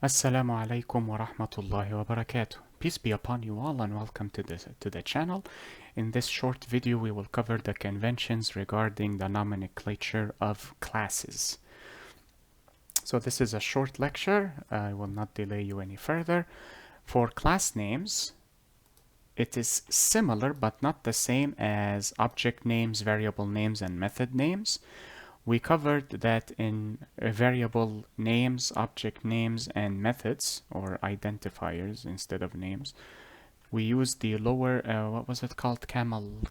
Assalamu alaikum wa rahmatullahi wa barakatuh. Peace be upon you all and welcome to the channel. In this short video we will cover the conventions regarding the nomenclature of classes. So this is a short lecture. I will not delay you any further. For class names, it is similar but not the same as object names, variable names, and method names. We covered that in variable names, object names, and methods, or identifiers instead of names. We use the lower, what was it called? Camel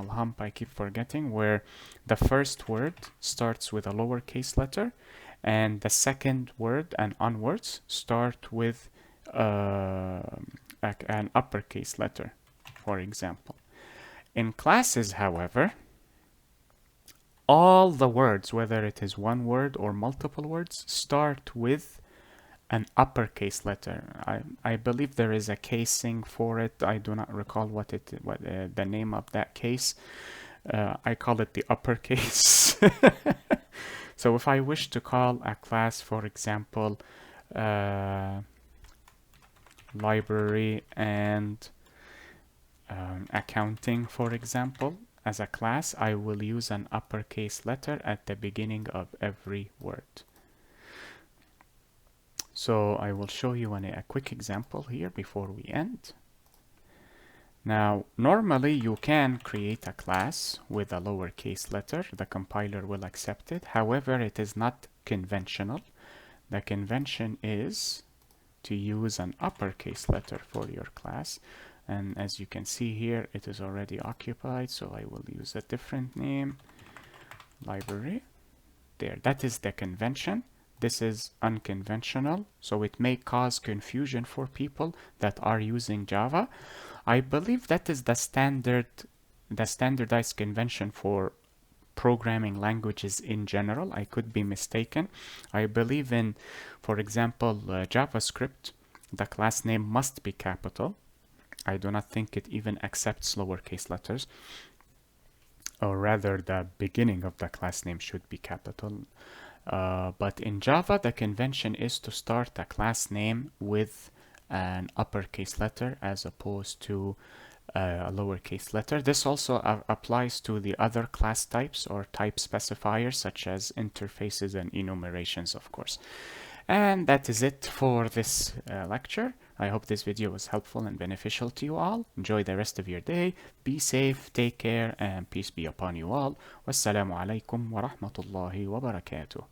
hump, I keep forgetting, where the first word starts with a lowercase letter, and the second word and onwards start with an uppercase letter, for example. In classes, however, all the words, whether it is one word or multiple words, start with an uppercase letter. I believe there is a casing for it. I do not recall what the name of that case. I call it the uppercase. So if I wish to call a class, for example, library and accounting, for example, as a class, I will use an uppercase letter at the beginning of every word. So I will show you a quick example here before we end. Now, normally you can create a class with a lowercase letter. The compiler will accept it. However, it is not conventional. The convention is to use an uppercase letter for your class. And as you can see here, it is already occupied, so I will use a different name, library. There, that is the convention. This is unconventional, so it may cause confusion for people that are using Java. I believe that is the standardized convention for programming languages in general. I could be mistaken. I believe in, for example, JavaScript, the class name must be capital. I do not think it even accepts lowercase letters, or rather the beginning of the class name should be capital. But in Java, the convention is to start a class name with an uppercase letter as opposed to a lowercase letter. This also applies to the other class types or type specifiers such as interfaces and enumerations, of course. And that is it for this lecture. I hope this video was helpful and beneficial to you all. Enjoy the rest of your day. Be safe, take care, and peace be upon you all. Wassalamu alaikum wa rahmatullahi wa barakatuh.